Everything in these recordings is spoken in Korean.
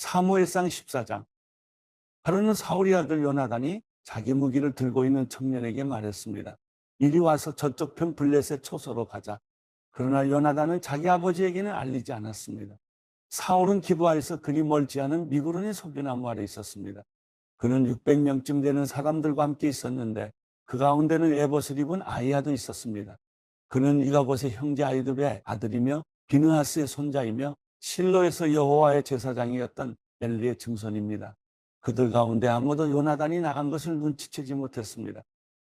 사무엘상 14장. 하루는 사울의 아들 요나단이 자기 무기를 들고 있는 청년에게 말했습니다. 이리 와서 저쪽 편 블레셋 초소로 가자. 그러나 요나단은 자기 아버지에게는 알리지 않았습니다. 사울은 기브아에서 그리 멀지 않은 미구론의 소규나무 아래 있었습니다. 그는 600명쯤 되는 사람들과 함께 있었는데 그 가운데는 에봇을 입은 아이야도 있었습니다. 그는 이가봇의 형제 아이두의 아들이며 비느하스의 손자이며 실로에서 여호와의 제사장이었던 엘리의 증손입니다. 그들 가운데 아무도 요나단이 나간 것을 눈치채지 못했습니다.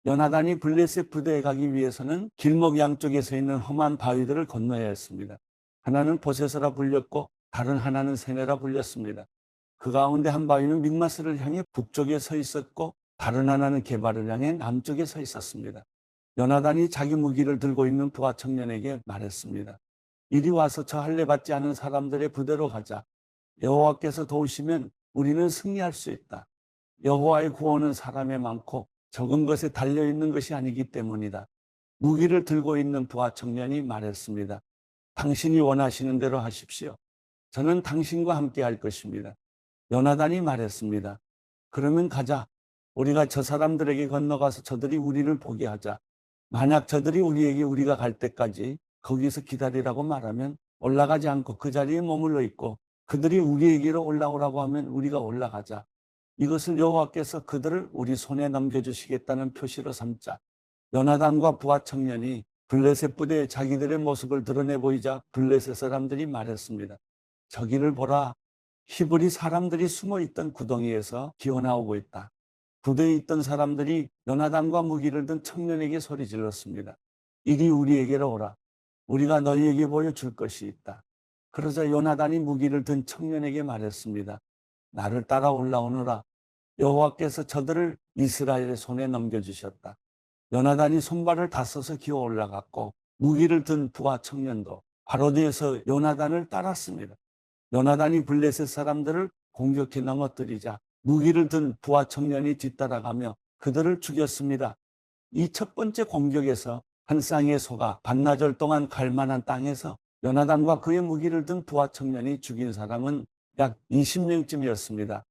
요나단이 블레셋 부대에 가기 위해서는 길목 양쪽에 서 있는 험한 바위들을 건너야 했습니다. 하나는 보세서라 불렸고 다른 하나는 세네라 불렸습니다. 그 가운데 한 바위는 믹마스를 향해 북쪽에 서 있었고 다른 하나는 게바를 향해 남쪽에 서 있었습니다. 요나단이 자기 무기를 들고 있는 부하 청년에게 말했습니다. 이리 와서 저 할례 받지 않은 사람들의 부대로 가자. 여호와께서 도우시면 우리는 승리할 수 있다. 여호와의 구원은 사람에 많고 적은 것에 달려있는 것이 아니기 때문이다. 무기를 들고 있는 부하 청년이 말했습니다. 당신이 원하시는 대로 하십시오. 저는 당신과 함께 할 것입니다. 요나단이 말했습니다. 그러면 가자. 우리가 저 사람들에게 건너가서 저들이 우리를 보게 하자. 만약 저들이 우리에게 우리가 갈 때까지 거기서 기다리라고 말하면 올라가지 않고 그 자리에 머물러 있고 그들이 우리에게로 올라오라고 하면 우리가 올라가자. 이것을 여호와께서 그들을 우리 손에 넘겨주시겠다는 표시로 삼자. 요나단과 부하 청년이 블레셋 부대에 자기들의 모습을 드러내 보이자 블레셋 사람들이 말했습니다. 저기를 보라. 히브리 사람들이 숨어있던 구덩이에서 기어나오고 있다. 부대에 있던 사람들이 요나단과 무기를 든 청년에게 소리 질렀습니다. 이리 우리에게로 오라. 우리가 너희에게 보여줄 것이 있다. 그러자 요나단이 무기를 든 청년에게 말했습니다. 나를 따라 올라오너라. 여호와께서 저들을 이스라엘의 손에 넘겨주셨다. 요나단이 손발을 다 써서 기어 올라갔고 무기를 든 부하 청년도 바로 뒤에서 요나단을 따랐습니다. 요나단이 블레셋 사람들을 공격해 넘어뜨리자 무기를 든 부하 청년이 뒤따라가며 그들을 죽였습니다. 이 첫 번째 공격에서 한 쌍의 소가 반나절 동안 갈 만한 땅에서 요나단과 그의 무기를 든 부하 청년이 죽인 사람은 약 20명쯤이었습니다.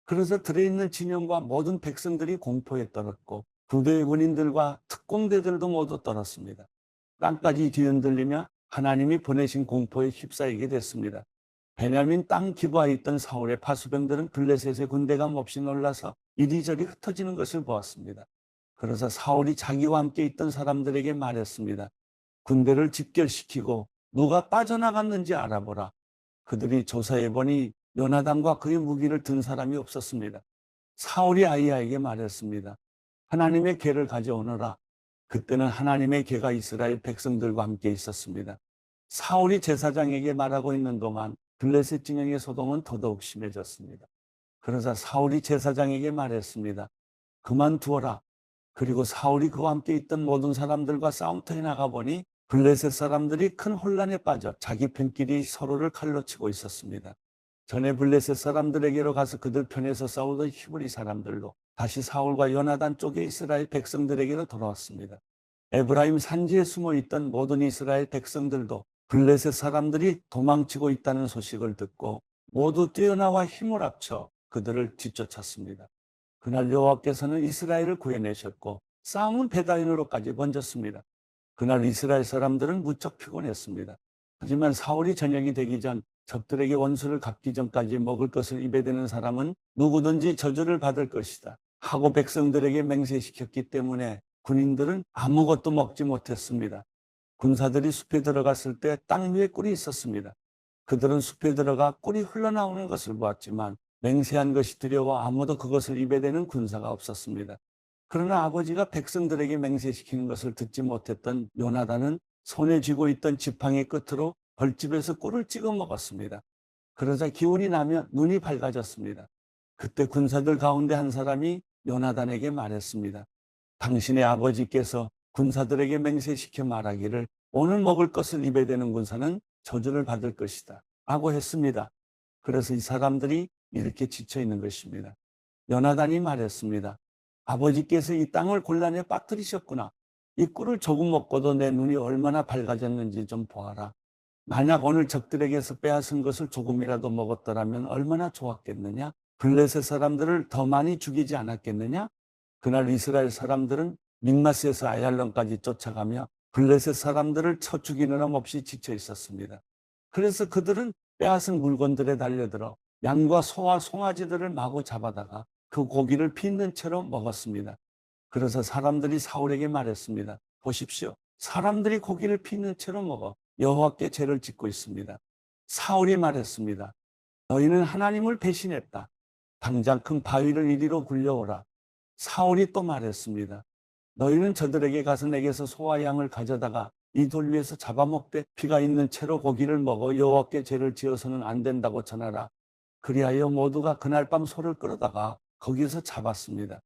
그래서 들어있는 진영과 모든 백성들이 공포에 떨었고 부대의 군인들과 특공대들도 모두 떨었습니다. 땅까지 뒤흔들리며 하나님이 보내신 공포에 휩싸이게 됐습니다. 베냐민 땅 기브아에 있던 사울의 파수병들은 블레셋의 군대가 몹시 놀라서 이리저리 흩어지는 것을 보았습니다. 그래서 사울이 자기와 함께 있던 사람들에게 말했습니다. 군대를 집결시키고 누가 빠져나갔는지 알아보라. 그들이 조사해보니 요나단과 그의 무기를 든 사람이 없었습니다. 사울이 아히야에게 말했습니다. 하나님의 궤를 가져오너라. 그때는 하나님의 궤가 이스라엘 백성들과 함께 있었습니다. 사울이 제사장에게 말하고 있는 동안 블레셋 진영의 소동은 더더욱 심해졌습니다. 그러자 사울이 제사장에게 말했습니다. 그만두어라. 그리고 사울이 그와 함께 있던 모든 사람들과 싸움터에 나가보니 블레셋 사람들이 큰 혼란에 빠져 자기 편끼리 서로를 칼로 치고 있었습니다. 전에 블레셋 사람들에게로 가서 그들 편에서 싸우던 히브리 사람들도 다시 사울과 요나단 쪽의 이스라엘 백성들에게로 돌아왔습니다. 에브라임 산지에 숨어있던 모든 이스라엘 백성들도 블레셋 사람들이 도망치고 있다는 소식을 듣고 모두 뛰어나와 힘을 합쳐 그들을 뒤쫓았습니다. 그날 여호와께서는 이스라엘을 구해내셨고 싸움은 베다인으로까지 번졌습니다. 그날 이스라엘 사람들은 무척 피곤했습니다. 하지만 사울이 저녁이 되기 전 적들에게 원수를 갚기 전까지 먹을 것을 입에 대는 사람은 누구든지 저주를 받을 것이다 하고 백성들에게 맹세시켰기 때문에 군인들은 아무것도 먹지 못했습니다. 군사들이 숲에 들어갔을 때 땅 위에 꿀이 있었습니다. 그들은 숲에 들어가 꿀이 흘러나오는 것을 보았지만 맹세한 것이 두려워 아무도 그것을 입에 대는 군사가 없었습니다. 그러나 아버지가 백성들에게 맹세시키는 것을 듣지 못했던 요나단은 손에 쥐고 있던 지팡이 끝으로 벌집에서 꿀을 찍어 먹었습니다. 그러자 기운이 나며 눈이 밝아졌습니다. 그때 군사들 가운데 한 사람이 요나단에게 말했습니다. 당신의 아버지께서 군사들에게 맹세시켜 말하기를 오늘 먹을 것을 입에 대는 군사는 저주를 받을 것이다 라고 했습니다. 그래서 이 사람들이 이렇게 지쳐 있는 것입니다. 요나단이 말했습니다. 아버지께서 이 땅을 곤란에 빠뜨리셨구나. 이 꿀을 조금 먹고도 내 눈이 얼마나 밝아졌는지 좀 보아라. 만약 오늘 적들에게서 빼앗은 것을 조금이라도 먹었더라면 얼마나 좋았겠느냐? 블레셋 사람들을 더 많이 죽이지 않았겠느냐? 그날 이스라엘 사람들은 믹마스에서 아얄론까지 쫓아가며 블레셋 사람들을 쳐 죽이느라 몹시 지쳐 있었습니다. 그래서 그들은 빼앗은 물건들에 달려들어 양과 소와 송아지들을 마구 잡아다가 그 고기를 빚는 채로 먹었습니다. 그래서 사람들이 사울에게 말했습니다. 보십시오. 사람들이 고기를 빚는 채로 먹어 여호와께 죄를 짓고 있습니다. 사울이 말했습니다. 너희는 하나님을 배신했다. 당장 큰 바위를 이리로 굴려오라. 사울이 또 말했습니다. 너희는 저들에게 가서 내게서 소와 양을 가져다가 이 돌 위에서 잡아먹되 피가 있는 채로 고기를 먹어 여호와께 죄를 지어서는 안 된다고 전하라. 그리하여 모두가 그날 밤 소를 끌어다가 거기서 잡았습니다.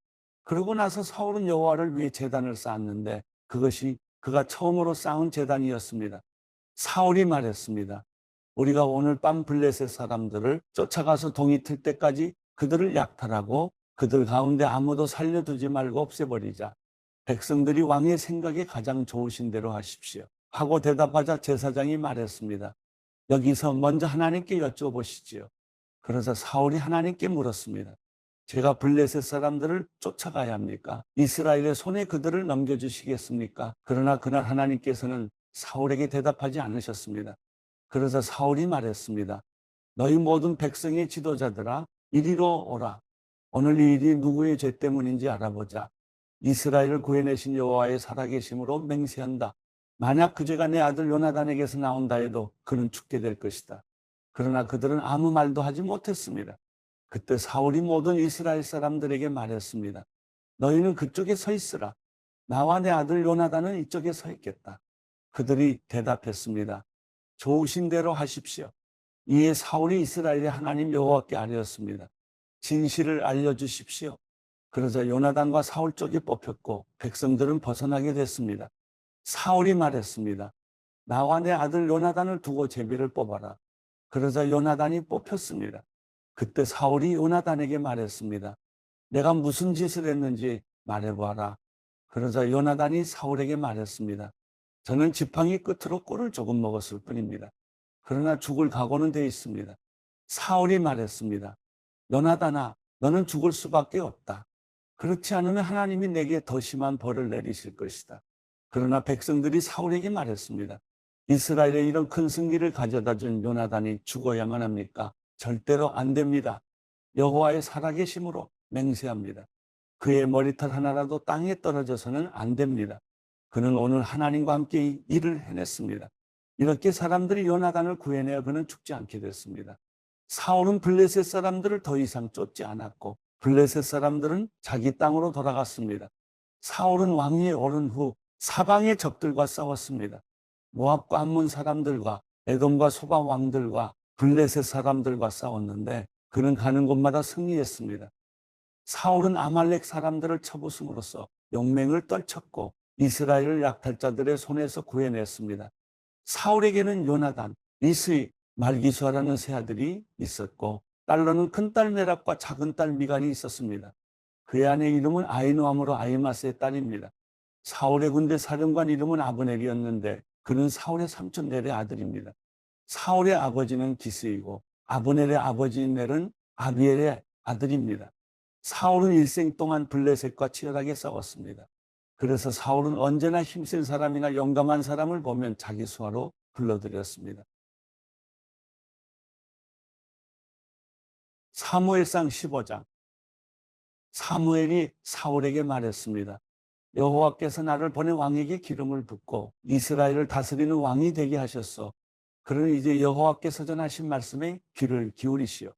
그러고 나서 사울은 여호와를 위해 제단을 쌓았는데 그것이 그가 처음으로 쌓은 제단이었습니다. 사울이 말했습니다. 우리가 오늘 밤 블레셋 사람들을 쫓아가서 동이 틀 때까지 그들을 약탈하고 그들 가운데 아무도 살려두지 말고 없애버리자. 백성들이 왕의 생각에 가장 좋으신 대로 하십시오. 하고 대답하자 제사장이 말했습니다. 여기서 먼저 하나님께 여쭤보시지요. 그래서 사울이 하나님께 물었습니다. 제가 블레셋 사람들을 쫓아가야 합니까? 이스라엘의 손에 그들을 넘겨주시겠습니까? 그러나 그날 하나님께서는 사울에게 대답하지 않으셨습니다. 그래서 사울이 말했습니다. 너희 모든 백성의 지도자들아 이리로 오라. 오늘 이 일이 누구의 죄 때문인지 알아보자. 이스라엘을 구해내신 여호와의 살아계심으로 맹세한다. 만약 그 죄가 내 아들 요나단에게서 나온다 해도 그는 죽게 될 것이다. 그러나 그들은 아무 말도 하지 못했습니다. 그때 사울이 모든 이스라엘 사람들에게 말했습니다. 너희는 그쪽에 서 있으라. 나와 내 아들 요나단은 이쪽에 서 있겠다. 그들이 대답했습니다. 좋으신 대로 하십시오. 이에 사울이 이스라엘의 하나님 여호와께 아뢰었습니다. 진실을 알려주십시오. 그러자 요나단과 사울 쪽이 뽑혔고 백성들은 벗어나게 됐습니다. 사울이 말했습니다. 나와 내 아들 요나단을 두고 제비를 뽑아라. 그러자 요나단이 뽑혔습니다. 그때 사울이 요나단에게 말했습니다. 내가 무슨 짓을 했는지 말해보아라. 그러자 요나단이 사울에게 말했습니다. 저는 지팡이 끝으로 꿀을 조금 먹었을 뿐입니다. 그러나 죽을 각오는 돼 있습니다. 사울이 말했습니다. 요나단아, 너는 죽을 수밖에 없다. 그렇지 않으면 하나님이 내게 더 심한 벌을 내리실 것이다. 그러나 백성들이 사울에게 말했습니다. 이스라엘에 이런 큰 승리를 가져다 준 요나단이 죽어야만 합니까? 절대로 안 됩니다. 여호와의 살아계심으로 맹세합니다. 그의 머리털 하나라도 땅에 떨어져서는 안 됩니다. 그는 오늘 하나님과 함께 일을 해냈습니다. 이렇게 사람들이 요나단을 구해내어 그는 죽지 않게 됐습니다. 사울은 블레셋 사람들을 더 이상 쫓지 않았고 블레셋 사람들은 자기 땅으로 돌아갔습니다. 사울은 왕위에 오른 후 사방의 적들과 싸웠습니다. 모압과 암몬 사람들과 에돔과 소바 왕들과 블레셋 사람들과 싸웠는데 그는 가는 곳마다 승리했습니다. 사울은 아말렉 사람들을 쳐부숨으로써 용맹을 떨쳤고 이스라엘을 약탈자들의 손에서 구해냈습니다. 사울에게는 요나단, 이스이, 말기수아라는 세 아들이 있었고 딸로는 큰딸 메랍과 작은딸 미간이 있었습니다. 그의 아내 이름은 아히노아므로 아히마스의 딸입니다. 사울의 군대 사령관 이름은 아브넬이었는데 그는 사울의 삼촌 넬의 아들입니다. 사울의 아버지는 기스이고 아브넬의 아버지인 넬은 아비엘의 아들입니다. 사울은 일생 동안 블레셋과 치열하게 싸웠습니다. 그래서 사울은 언제나 힘센 사람이나 용감한 사람을 보면 자기 수하로 불러들였습니다. 사무엘상 15장. 사무엘이 사울에게 말했습니다. 여호와께서 나를 보내 왕에게 기름을 붓고 이스라엘을 다스리는 왕이 되게 하셨소. 그러니 이제 여호와께서 전하신 말씀에 귀를 기울이시오.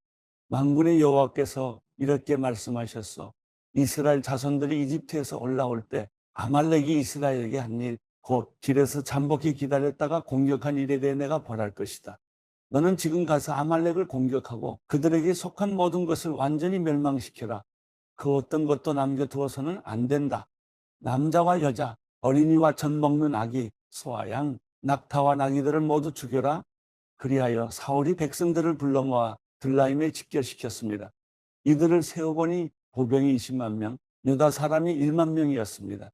만군의 여호와께서 이렇게 말씀하셨소. 이스라엘 자손들이 이집트에서 올라올 때 아말렉이 이스라엘에게 한 일, 곧 길에서 잠복히 기다렸다가 공격한 일에 대해 내가 벌할 것이다. 너는 지금 가서 아말렉을 공격하고 그들에게 속한 모든 것을 완전히 멸망시켜라. 그 어떤 것도 남겨두어서는 안 된다. 남자와 여자, 어린이와 젖 먹는 아기, 소와 양, 낙타와 나귀들을 모두 죽여라. 그리하여 사울이 백성들을 불러 모아 들라임에 집결시켰습니다. 이들을 세어보니 보병이 20만 명, 유다 사람이 1만 명이었습니다.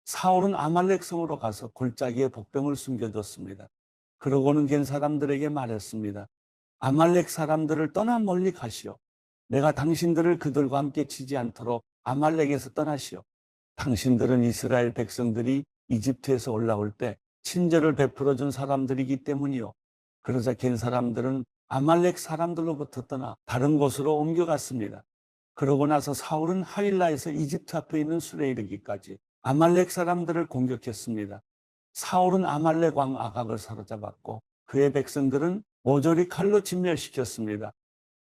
사울은 아말렉 성으로 가서 골짜기에 복병을 숨겨뒀습니다. 그러고는 겐 사람들에게 말했습니다. 아말렉 사람들을 떠나 멀리 가시오. 내가 당신들을 그들과 함께 치지 않도록 아말렉에서 떠나시오. 당신들은 이스라엘 백성들이 이집트에서 올라올 때 친절을 베풀어 준 사람들이기 때문이요. 그러자 겐 사람들은 아말렉 사람들로부터 떠나 다른 곳으로 옮겨갔습니다. 그러고 나서 사울은 하윌라에서 이집트 앞에 있는 술에 이르기까지 아말렉 사람들을 공격했습니다. 사울은 아말렉 왕 아각을 사로잡았고 그의 백성들은 모조리 칼로 진멸시켰습니다.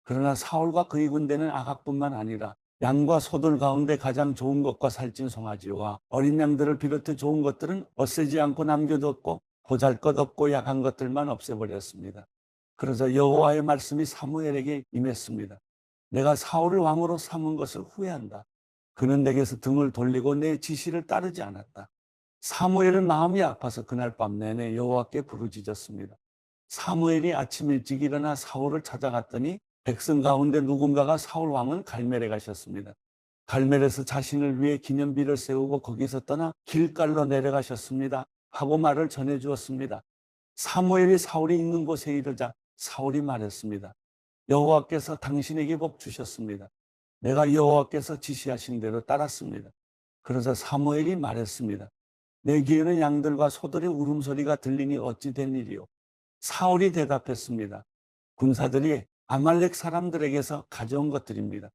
그러나 사울과 그의 군대는 아각뿐만 아니라 양과 소들 가운데 가장 좋은 것과 살찐 송아지와 어린 양들을 비롯해 좋은 것들은 없애지 않고 남겨뒀고 보잘것없고 약한 것들만 없애버렸습니다. 그러자 여호와의 말씀이 사무엘에게 임했습니다. 내가 사울을 왕으로 삼은 것을 후회한다. 그는 내게서 등을 돌리고 내 지시를 따르지 않았다. 사무엘은 마음이 아파서 그날 밤 내내 여호와께 부르짖었습니다. 사무엘이 아침 일찍 일어나 사울을 찾아갔더니 백성 가운데 누군가가 사울 왕은 갈멜에 가셨습니다. 갈멜에서 자신을 위해 기념비를 세우고 거기서 떠나 길갈로 내려가셨습니다. 하고 말을 전해 주었습니다. 사무엘이 사울이 있는 곳에 이르자 사울이 말했습니다. 여호와께서 당신에게 복 주셨습니다. 내가 여호와께서 지시하신 대로 따랐습니다. 그러자 사무엘이 말했습니다. 내 귀에는 양들과 소들의 울음소리가 들리니 어찌 된 일이요? 사울이 대답했습니다. 군사들이 아말렉 사람들에게서 가져온 것들입니다.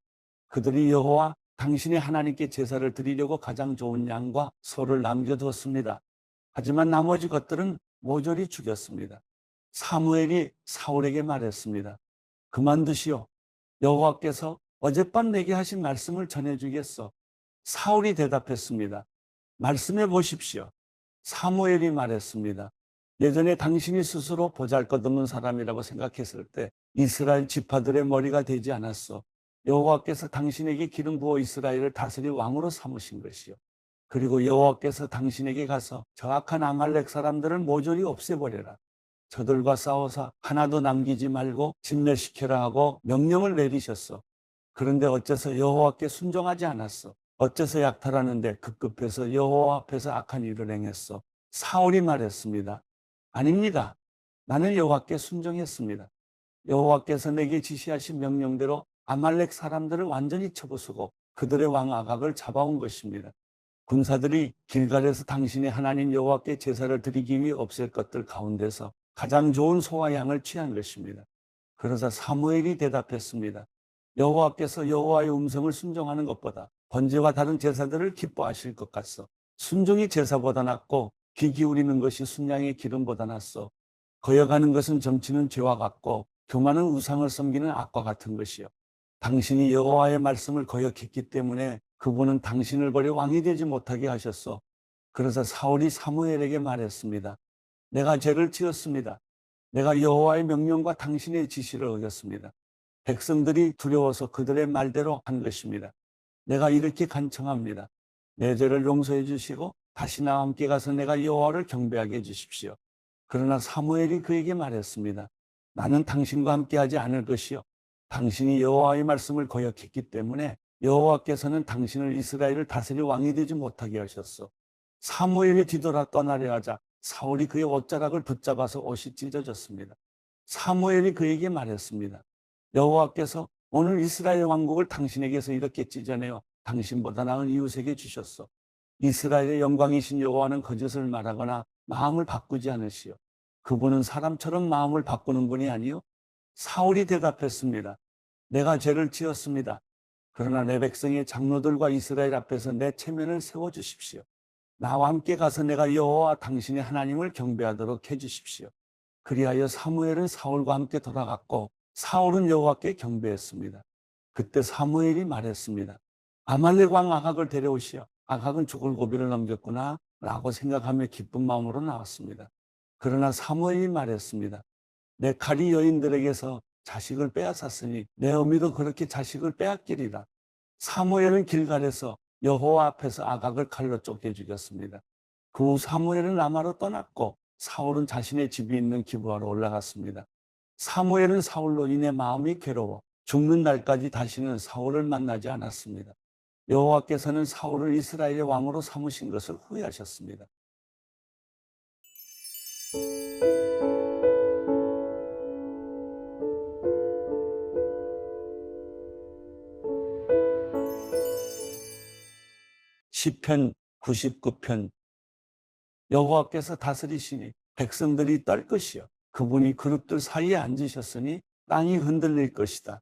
그들이 여호와 당신의 하나님께 제사를 드리려고 가장 좋은 양과 소를 남겨두었습니다. 하지만 나머지 것들은 모조리 죽였습니다. 사무엘이 사울에게 말했습니다. 그만두시오. 여호와께서 어젯밤 내게 하신 말씀을 전해주겠소. 사울이 대답했습니다. 말씀해 보십시오. 사무엘이 말했습니다. 예전에 당신이 스스로 보잘것없는 사람이라고 생각했을 때 이스라엘 지파들의 머리가 되지 않았소. 여호와께서 당신에게 기름 부어 이스라엘을 다스릴 왕으로 삼으신 것이요. 그리고 여호와께서 당신에게 가서 저 악한 아말렉 사람들을 모조리 없애버려라. 저들과 싸워서 하나도 남기지 말고 진멸시켜라 하고 명령을 내리셨어. 그런데 어째서 여호와께 순종하지 않았어. 어째서 약탈하는데 급급해서 여호와 앞에서 악한 일을 행했어. 사울이 말했습니다. 아닙니다. 나는 여호와께 순종했습니다. 여호와께서 내게 지시하신 명령대로 아말렉 사람들을 완전히 쳐부수고 그들의 왕 아각을 잡아온 것입니다. 군사들이 길갈에서 당신의 하나님 여호와께 제사를 드리기 위해 없앨 것들 가운데서 가장 좋은 소와 양을 취한 것입니다. 그러자 사무엘이 대답했습니다. 여호와께서 여호와의 음성을 순종하는 것보다 번제와 다른 제사들을 기뻐하실 것 같소. 순종이 제사보다 낫고 귀 기울이는 것이 순양의 기름보다 낫소. 거역하는 것은 점치는 죄와 같고 교만은 우상을 섬기는 악과 같은 것이요. 당신이 여호와의 말씀을 거역했기 때문에 그분은 당신을 버려 왕이 되지 못하게 하셨소. 그래서 사울이 사무엘에게 말했습니다. 내가 죄를 지었습니다. 내가 여호와의 명령과 당신의 지시를 어겼습니다. 백성들이 두려워서 그들의 말대로 한 것입니다. 내가 이렇게 간청합니다. 내 죄를 용서해 주시고 다시 나와 함께 가서 내가 여호와를 경배하게 해 주십시오. 그러나 사무엘이 그에게 말했습니다. 나는 당신과 함께하지 않을 것이요. 당신이 여호와의 말씀을 거역했기 때문에 여호와께서는 당신을 이스라엘을 다스릴 왕이 되지 못하게 하셨소. 사무엘이 뒤돌아 떠나려 하자 사울이 그의 옷자락을 붙잡아서 옷이 찢어졌습니다. 사무엘이 그에게 말했습니다. 여호와께서 오늘 이스라엘 왕국을 당신에게서 이렇게 찢어내어 당신보다 나은 이웃에게 주셨소. 이스라엘의 영광이신 여호와는 거짓을 말하거나 마음을 바꾸지 않으시오. 그분은 사람처럼 마음을 바꾸는 분이 아니요. 사울이 대답했습니다. 내가 죄를 지었습니다. 그러나 내 백성의 장로들과 이스라엘 앞에서 내 체면을 세워주십시오. 나와 함께 가서 내가 여호와 당신의 하나님을 경배하도록 해주십시오. 그리하여 사무엘은 사울과 함께 돌아갔고 사울은 여호와께 경배했습니다. 그때 사무엘이 말했습니다. 아말렉 왕 아각을 데려오시오. 아각은 죽을 고비를 넘겼구나 라고 생각하며 기쁜 마음으로 나왔습니다. 그러나 사무엘이 말했습니다. 내 칼이 여인들에게서 자식을 빼앗았으니 내 어미도 그렇게 자식을 빼앗기리라. 사무엘은 길갈에서 여호와 앞에서 아각을 칼로 쫓겨 죽였습니다. 그 후 사무엘은 라마로 떠났고 사울은 자신의 집이 있는 기브아로 올라갔습니다. 사무엘은 사울로 인해 마음이 괴로워 죽는 날까지 다시는 사울을 만나지 않았습니다. 여호와께서는 사울을 이스라엘의 왕으로 삼으신 것을 후회하셨습니다. 시편 99편 여호와께서 다스리시니 백성들이 떨 것이요 그분이 그룹들 사이에 앉으셨으니 땅이 흔들릴 것이다.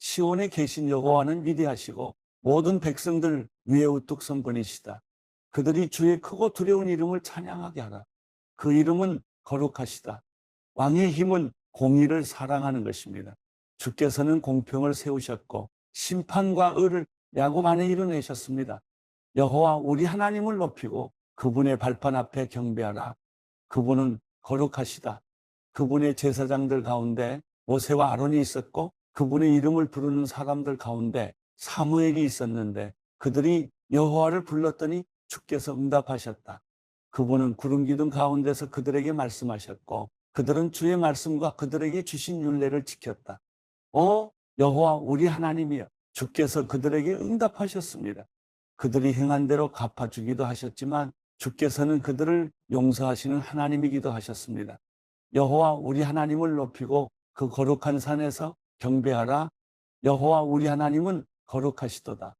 시온에 계신 여호와는 위대하시고 모든 백성들 위에 우뚝 선 분이시다. 그들이 주의 크고 두려운 이름을 찬양하게 하라. 그 이름은 거룩하시다. 왕의 힘은 공의를 사랑하는 것입니다. 주께서는 공평을 세우셨고 심판과 의를 야곱 안에 이루내셨습니다. 여호와 우리 하나님을 높이고 그분의 발판 앞에 경배하라. 그분은 거룩하시다. 그분의 제사장들 가운데 모세와 아론이 있었고 그분의 이름을 부르는 사람들 가운데 사무엘이 있었는데 그들이 여호와를 불렀더니 주께서 응답하셨다. 그분은 구름 기둥 가운데서 그들에게 말씀하셨고 그들은 주의 말씀과 그들에게 주신 율례를 지켰다. 여호와 우리 하나님이여 주께서 그들에게 응답하셨습니다. 그들이 행한 대로 갚아주기도 하셨지만 주께서는 그들을 용서하시는 하나님이기도 하셨습니다. 여호와 우리 하나님을 높이고 그 거룩한 산에서 경배하라. 여호와 우리 하나님은 거룩하시도다.